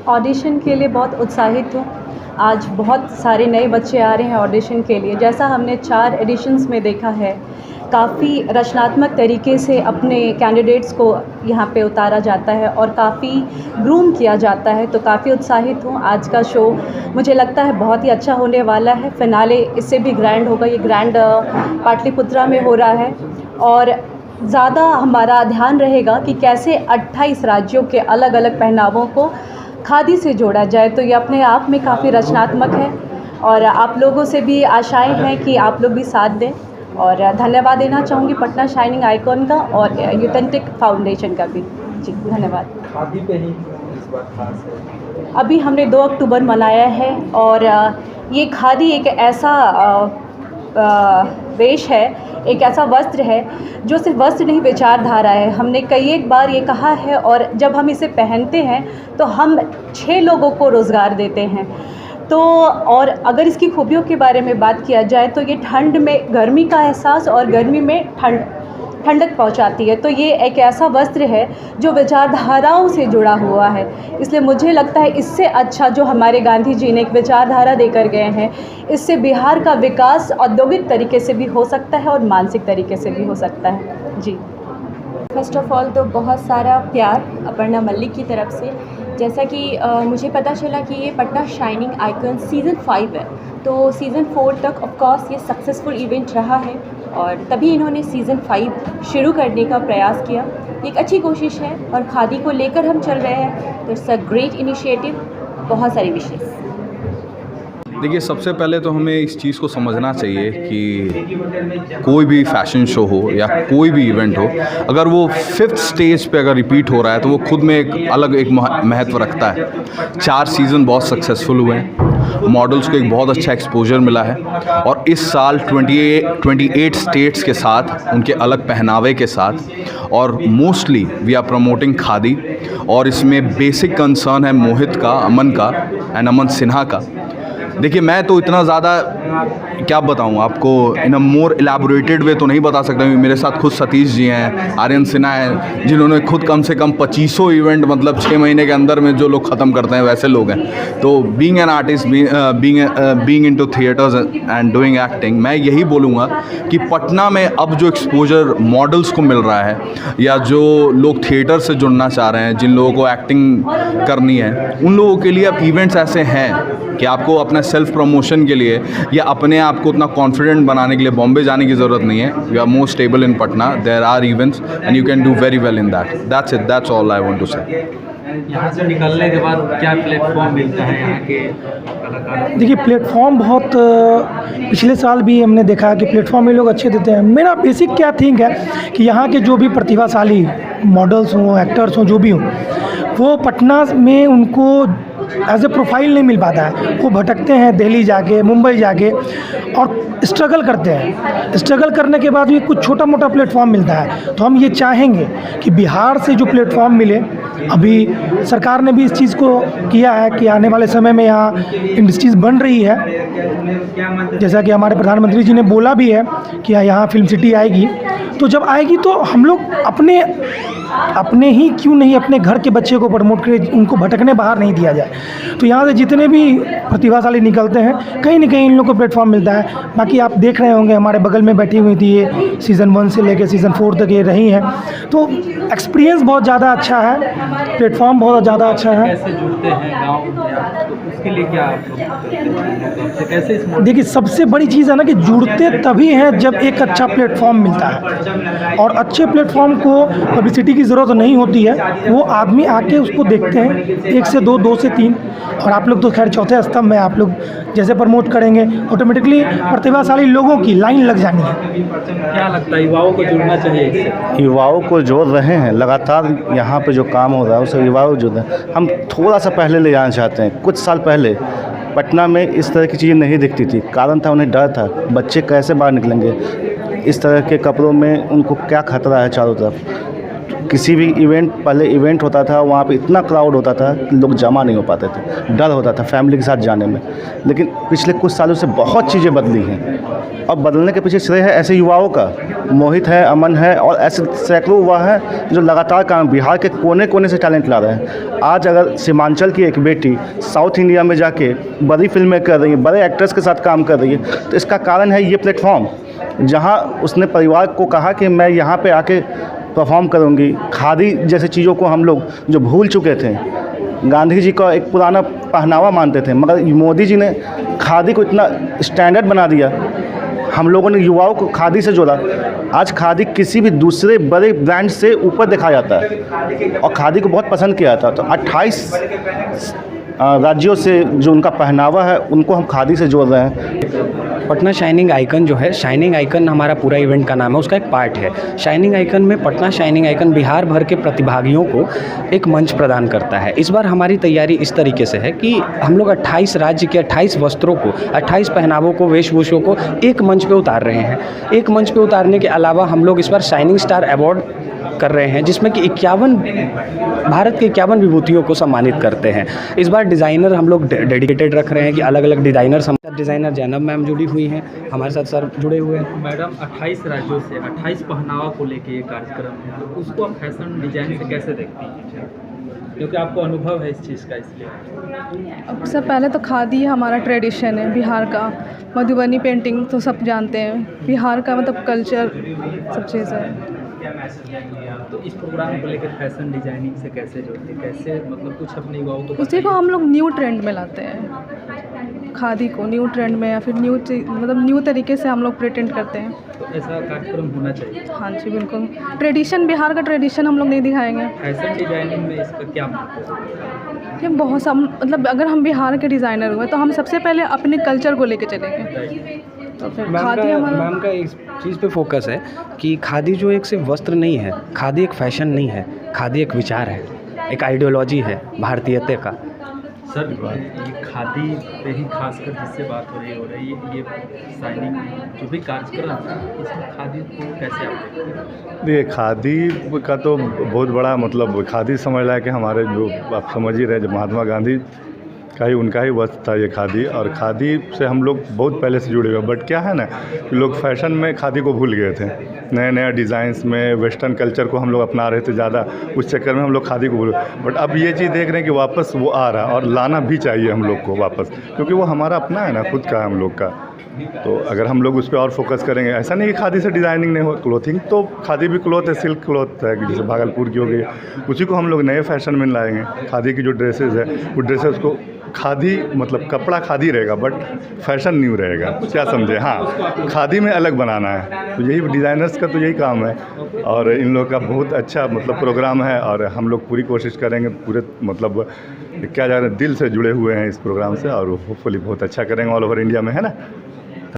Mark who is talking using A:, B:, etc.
A: Audition के लिए बहुत उत्साहित हूँ। आज बहुत सारे नए बच्चे आ रहे हैं ऑडिशन के लिए। जैसा हमने 4 एडिशन्स में देखा है, काफ़ी रचनात्मक तरीके से अपने कैंडिडेट्स को यहाँ पे उतारा जाता है और काफ़ी ग्रूम किया जाता है, तो काफ़ी उत्साहित हूँ। आज का शो मुझे लगता है बहुत ही अच्छा होने वाला है। फिनाले इससे भी ग्रैंड होगा। ये ग्रैंड पाटलिपुत्रा में हो रहा है और ज़्यादा हमारा ध्यान रहेगा कि कैसे 28 राज्यों के अलग अलग पहनावों को खादी से जोड़ा जाए। तो ये अपने आप में काफ़ी रचनात्मक है और आप लोगों से भी आशाएं हैं कि आप लोग भी साथ दें। और धन्यवाद देना चाहूँगी पटना शाइनिंग आइकॉन का और यूथेंटिक फाउंडेशन का भी। जी धन्यवाद।
B: खादी पे ही इस बार खास है।
A: अभी हमने 2 अक्टूबर मनाया है और ये खादी एक ऐसा वेश है, एक ऐसा वस्त्र है जो सिर्फ वस्त्र नहीं विचारधारा है। हमने कई एक बार ये कहा है और जब हम इसे पहनते हैं तो हम 6 लोगों को रोज़गार देते हैं। तो और अगर इसकी खूबियों के बारे में बात किया जाए तो ये ठंड में गर्मी का एहसास और गर्मी में ठंडक पहुंचाती है। तो ये एक ऐसा वस्त्र है जो विचारधाराओं से जुड़ा हुआ है। इसलिए मुझे लगता है इससे अच्छा जो हमारे गांधी जी ने एक विचारधारा देकर गए हैं, इससे बिहार का विकास औद्योगिक तरीके से भी हो सकता है और मानसिक तरीके से भी हो सकता है। जी
C: फर्स्ट ऑफ ऑल तो बहुत सारा प्यार अपर्णा मल्लिक की तरफ से। जैसा कि मुझे पता चला कि ये पटना शाइनिंग आइकन सीज़न 5 है, तो सीज़न 4 तक ऑफ कोर्स ये सक्सेसफुल इवेंट रहा है और तभी इन्होंने सीज़न 5 शुरू करने का प्रयास किया। एक अच्छी कोशिश है और खादी को लेकर हम चल रहे हैं, तो इट्स अ ग्रेट इनिशिएटिव। बहुत सारी विशेष।
D: देखिए, सबसे पहले तो हमें इस चीज़ को समझना चाहिए कि कोई भी फैशन शो हो या कोई भी इवेंट हो, अगर वो 5th स्टेज पे अगर रिपीट हो रहा है तो वो खुद में एक अलग एक महत्व रखता है। 4 सीज़न बहुत सक्सेसफुल हुए हैं, मॉडल्स को एक बहुत अच्छा एक्सपोजर मिला है और इस साल 28 स्टेट्स के साथ उनके अलग पहनावे के साथ और mostly we are promoting khadi. और इसमें बेसिक कंसर्न है मोहित का, अमन का एंड अमन सिन्हा का। देखिए, मैं तो इतना ज़्यादा क्या बताऊँ आपको, इन अ मोर एलैबोरेटेड वे तो नहीं बता सकता हूँ। मेरे साथ खुद सतीश जी हैं, आर्यन सिन्हा हैं, जिन्होंने खुद कम से कम 2500 इवेंट मतलब 6 महीने के अंदर में जो लोग ख़त्म करते हैं वैसे लोग हैं। तो being an artist, being into theatres and doing acting, मैं यही बोलूँगा कि पटना में अब जो एक्सपोजर मॉडल्स को मिल रहा है या जो लोग थिएटर से जुड़ना चाह रहे हैं, जिन लोगों को एक्टिंग करनी है, उन लोगों के लिए अब इवेंट्स ऐसे हैं कि आपको अपना सेल्फ प्रमोशन के लिए या अपने आप को उतना कॉन्फिडेंट बनाने के लिए बॉम्बे जाने की ज़रूरत नहीं है। You are more stable in Patna, there are events and you can do very well in that. That's it, that's all I want to say.
B: यहाँ से निकलने के बाद क्या प्लेटफॉर्म मिलता है यहाँ के कलाकारों?
E: देखिए, प्लेटफॉर्म बहुत पिछले साल भी हमने देखा कि प्लेटफॉर्म ये लोग अच्छे देते हैं। मेरा बेसिक क्या थिंक है कि यहाँ के जो भी प्रतिभाशाली मॉडल्स हों, एक्टर्स हों, जो भी हों, वो पटना में उनको एज ए प्रोफाइल नहीं मिल पाता है। वो भटकते हैं दिल्ली जाके, मुंबई जाके और स्ट्रगल करते हैं। स्ट्रगल करने के बाद भी कुछ छोटा मोटा प्लेटफॉर्म मिलता है। तो हम ये चाहेंगे कि बिहार से जो प्लेटफॉर्म मिले, अभी सरकार ने भी इस चीज़ को किया है कि आने वाले समय में यहाँ इंडस्ट्रीज़ बन रही है। जैसा कि हमारे प्रधानमंत्री जी ने बोला भी है कि यहाँ फिल्म सिटी आएगी। तो जब आएगी तो हम लोग अपने ही क्यों नहीं अपने घर के बच्चे को प्रमोट करें, उनको भटकने बाहर नहीं दिया जाए। तो यहाँ से जितने भी प्रतिभाशाली निकलते हैं, कहीं ना कहीं इन लोगों को प्लेटफॉर्म मिलता है। बाकी आप देख रहे होंगे हमारे बगल में बैठी हुई थी, ये सीज़न 1 से लेकर सीज़न 4 तक ये रही हैं। तो एक्सपीरियंस बहुत ज़्यादा अच्छा है, प्लेटफॉर्म बहुत ज़्यादा अच्छा है।
B: कैसे जुड़ते हैं गाँव में, तो उसके लिए क्या आप लोग करते हैं? कैसे इस
E: देखिए, सबसे बड़ी चीज़ है ना कि जुड़ते तभी हैं जब एक अच्छा प्लेटफॉर्म मिलता है। और अच्छे प्लेटफॉर्म को पब्लिसिटी की ज़रूरत नहीं होती है, वो आदमी आके उसको देखते हैं 1 से 2, 2 से 3, और आप लोग तो खैर चौथे स्तंभ में, आप लोग जैसे प्रमोट करेंगे ऑटोमेटिकली प्रतिभाशाली लोगों की लाइन लग जानी है।
B: क्या लगता है युवाओं को जुड़ना चाहिए इससे?
F: युवाओं को जोड़ रहे हैं लगातार। यहाँ पे जो काम हो रहा है उसे युवाओं को जोड़ रहे हैं। हम थोड़ा सा पहले ले जाना चाहते हैं। कुछ साल पहले पटना में इस तरह की चीज़ें नहीं दिखती थी। कारण था, उन्हें डर था, बच्चे कैसे बाहर निकलेंगे, इस तरह के कपड़ों में उनको क्या खतरा है चारों तरफ। किसी भी पहले इवेंट होता था, वहाँ पे इतना क्राउड होता था कि लोग जमा नहीं हो पाते थे, डर होता था फैमिली के साथ जाने में। लेकिन पिछले कुछ सालों से बहुत चीज़ें बदली हैं और बदलने के पीछे श्रेय है ऐसे युवाओं का। मोहित है, अमन है और ऐसे सैकड़ों युवा हैं जो लगातार काम बिहार के कोने कोने से टैलेंट ला रहे हैं। आज अगर सीमांचल की एक बेटी साउथ इंडिया में जाके बड़ी फिल्में कर रही है, बड़े एक्टर्स के साथ काम कर रही है, तो इसका कारण है ये प्लेटफॉर्म, जहाँ उसने परिवार को कहा कि मैं यहाँ पे आके परफॉर्म करूँगी। खादी जैसे चीज़ों को हम लोग जो भूल चुके थे, गांधी जी का एक पुराना पहनावा मानते थे, मगर मोदी जी ने खादी को इतना स्टैंडर्ड बना दिया, हम लोगों ने युवाओं को खादी से जोड़ा। आज खादी किसी भी दूसरे बड़े ब्रांड से ऊपर देखा जाता है और खादी को बहुत पसंद किया जाता है। तो 28 राज्यों से जो उनका पहनावा है उनको हम खादी से जोड़ रहे हैं।
G: पटना शाइनिंग आइकन जो है, शाइनिंग आइकन हमारा पूरा इवेंट का नाम है, उसका एक पार्ट है। शाइनिंग आइकन में पटना शाइनिंग आइकन बिहार भर के प्रतिभागियों को एक मंच प्रदान करता है। इस बार हमारी तैयारी इस तरीके से है कि हम लोग 28 राज्य के 28 वस्त्रों को, 28 पहनावों को, वेशभूषों को एक मंच पे उतार रहे हैं। एक मंच पे उतारने के अलावा हम लोग इस बार शाइनिंग स्टार अवार्ड कर रहे हैं, जिसमें कि 51 भारत के 51 विभूतियों को सम्मानित करते हैं। इस बार डिज़ाइनर हम लोग डेडिकेटेड रख रहे हैं कि अलग अलग डिज़ाइनर जैनब मैम जुड़ी हुई हैं, हमारे साथ सर जुड़े हुए हैं।
B: मैडम 28 राज्यों से 28 पहनावा को लेके ये कार्यक्रम है, तो उसको आप फैशन डिजाइन से कैसे देखती हैं, क्योंकि आपको अनुभव है इस चीज़ का? इसलिए
H: अब सब पहले तो खादी हमारा ट्रेडिशन है बिहार का, मधुबनी पेंटिंग तो सब जानते हैं, बिहार का मतलब कल्चर सब चीज़ है।
B: तो इस प्रोग्राम को लेकर फैशन डिजाइनिंग से कैसे जोड़ते हैं, कैसे मतलब कुछ अपने युवाओं को
H: उसी को हम लोग न्यू ट्रेंड में लाते हैं, खादी को न्यू ट्रेंड में या फिर मतलब न्यू तरीके से हम लोग प्रेजेंट करते हैं।
B: तो ऐसा कार्यक्रम होना चाहिए।
H: हाँ जी बिल्कुल, ट्रेडिशन बिहार का ट्रेडिशन हम लोग नहीं दिखाएंगे।
B: फैशन डिजाइनिंग में इसका क्या महत्व है?
H: ये बहुत सा मतलब अगर हम बिहार के डिज़ाइनर हुए तो हम सबसे पहले अपने कल्चर को लेके चलेंगे। तो फिर खादी हमारा,
G: मैम का एक चीज़ पे फोकस है कि खादी जो एक सिर्फ वस्त्र नहीं है, खादी एक फैशन नहीं है, खादी एक विचार है, एक आइडियोलॉजी है भारतीयता का।
B: सर ये खादी पे ही खासकर जिससे बात हो रही है ये शाइनिंग जो भी कार्यक्रम है, इसमें खादी को कैसे आप देखते हैं?
I: देखिए, खादी का तो बहुत बड़ा मतलब, खादी समझ रहा है कि हमारे जो आप समझ ही रहे, जो महात्मा गांधी का ही उनका ही वस्त्र था ये खादी, और खादी से हम लोग बहुत पहले से जुड़े हुए। बट क्या है ना कि लोग फैशन में खादी को भूल गए थे, नए नए डिज़ाइंस में वेस्टर्न कल्चर को हम लोग अपना रहे थे ज़्यादा, उस चक्कर में हम लोग खादी को भूल गए। बट अब ये चीज़ देख रहे हैं कि वापस वो आ रहा है और लाना भी चाहिए हम लोग को वापस, क्योंकि वो हमारा अपना है ना, खुद का है हम लोग का। तो अगर हम लोग उस पर और फोकस करेंगे, ऐसा नहीं कि खादी से डिज़ाइनिंग नहीं हो, क्लोथिंग तो खादी भी क्लॉथ है, सिल्क क्लॉथ है, जैसे भागलपुर की हो गई, उसी को हम लोग नए फैशन में लाएंगे। खादी की जो ड्रेसेस है वो ड्रेसेस को खादी मतलब कपड़ा खादी रहेगा बट फैशन न्यू रहेगा, क्या समझे? हाँ, खादी में अलग बनाना है, तो यही डिज़ाइनर्स का तो यही काम है। और इन लोग का बहुत अच्छा मतलब प्रोग्राम है और हम लोग पूरी कोशिश करेंगे, पूरे मतलब क्या जा रहा है, दिल से जुड़े हुए हैं इस प्रोग्राम से और होपफुली बहुत अच्छा करेंगे ऑल ओवर इंडिया में, है ना।